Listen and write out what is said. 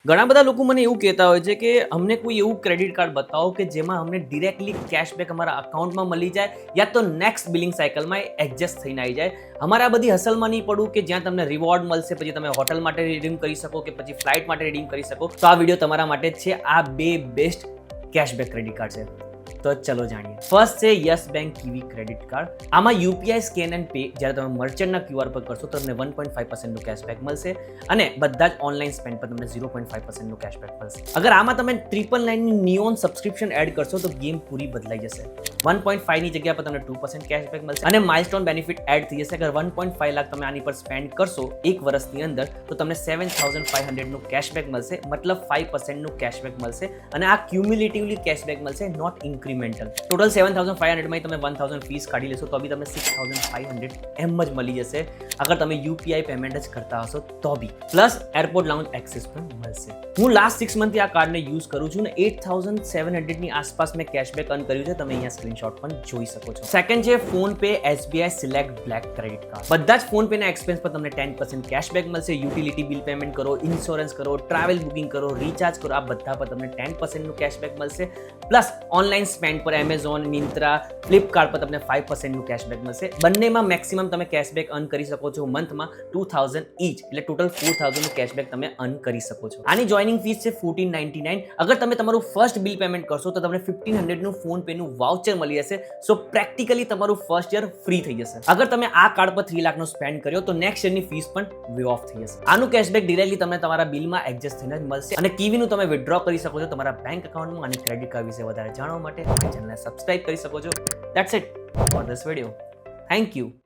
ઘણા બધા લોકો મને એવું કહેતા હોય છે કે અમને કોઈ એવું ક્રેડિટ કાર્ડ બતાવો કે જેમાં અમને ડિરેક્ટલી કેશબેક અમારા અકાઉન્ટમાં મળી જાય યા તો નેક્સ્ટ બિલિંગ સાયકલમાં એડજસ્ટ થઈને આવી જાય. અમારે આ બધી હસલમાં નહીં પડવું કે જ્યાં તમને રિવોર્ડ મળશે, પછી તમે હોટલ માટે રિડીમ કરી શકો કે પછી ફ્લાઇટ માટે રિડીમ કરી શકો. તો આ વિડીયો તમારા માટે જ છે. આ બે બેસ્ટ કેશબેક ક્રેડિટ કાર્ડ છે. તો ચલો જાણીએ. ફર્સ્ટ છે યસ બેંક કિવી ક્રેડિટ કાર્ડ. આમાં યુપીઆઈ સ્કેન એન્ડ પે જ્યારે તમે મર્ચન્ટના ક્યુઆર પર કરશો તો તમને 1.5% કેશબેક મળશે અને બધા જ ઓનલાઈન સ્પેન્ડ પર તમને 0.5% કેશબેક મળશે. અગર આમાં તમે 999 ની નિયોન સબસ્ક્રિપ્શન એડ કરશો તો ગેમ પૂરી બદલાઈ જશે. 1.5 ની જગ્યા પર તમને 2% કેશબેક મળશે અને માઇલસ્ટોન બેનિફિટ એડ થઈ જશે. અગર 1.5 લાખ તમે આની પર સ્પેન્ડ કરશો એક વર્ષની અંદર તો તમને 7,500 નું કેશબેક મળશે, મતલબ 5% નું કેશબેક મળશે અને આ ક્યુમ્યુલેટિવલી કેશબેક મળશે, નોટ ઇન્ક્રીમેન્ટલ. ટોટલ 7,500 માં તમે 1,000 ફીસ કાઢી લેશો તો બી તમને 6,500 એમ જ મળી જશે અગર તમે યુપીઆઈ પેમેન્ટ જ કરતા હશો તો બી. પ્લસ એરપોર્ટ લાઉન્જ એક્સેસ પણ મળશે. હું લાસ્ટ 6 મંથથી આ કાર્ડને યુઝ કરું છું ને 8,700 ની આસપાસ મેં કેશબેક અર્ન કર્યું છે. તમે અહીંયા સ્ક્રીનશોટ પણ જોઈ શકો છો. સેકન્ડ છે phone pay SBI select black credit card. બધા જ ફોન પે ના એક્સપેન્સ પર તમને 10% કેશબેક મળશે. યુટિલિટી બિલ પેમેન્ટ કરો, ઇન્સ્યોરન્સ કરો, ટ્રાવેલ બુકિંગ કરો, રિચાર્જ કરો, આ બધા પર તમને 10% નું કેશબેક મળશે. પ્લસ ઓનલાઈન સ્પેન્ડ પર એમેઝોન, મિન્ત્રા, ફ્લિપકાર્ટ પર તમને 5% નું કેશબેક મળશે. બંનેમાં મેક્સિમમ તમે કેશબેક અર્ન કરી શકો છો મંથમાં 2,000 ઈચ, એટલે ટોટલ 4,000 નું કેશબેક તમે અર્ન કરી શકો છો. આની જોઈનિંગ ફીસ છે 1,499. અગર તમે તમારું ફર્સ્ટ બિલ પેમેન્ટ કરશો તો તમને 1,500 નું ફોન પે નું વાઉચર મળી જશે. સો પ્રેક્ટિકલી તમારું ફર્સ્ટ યર ફ્રી થઈ જશે. અગર તમે આ કાર્ડ પર 3 લાખનો સ્પેન્ડ કર્યો તો નેક્સ્ટ યરની ફીસ પણ વે ઓફ થઈ જશે. આનું કેશબેક ડિરેક્ટલી તમને તમારા બિલમાં એડજસ્ટ થઈને જ મળશે અને કીવીનું તમે વિથડ્રો કરી શકો છો તમારા બેંક એકાઉન્ટમાં. અને ક્રેડિટ કાર્ડ વિશે વધારે જાણવા માટે ચેનલને સબસ્ક્રાઇબ કરી શકો છો. That's it for this video. Thank you.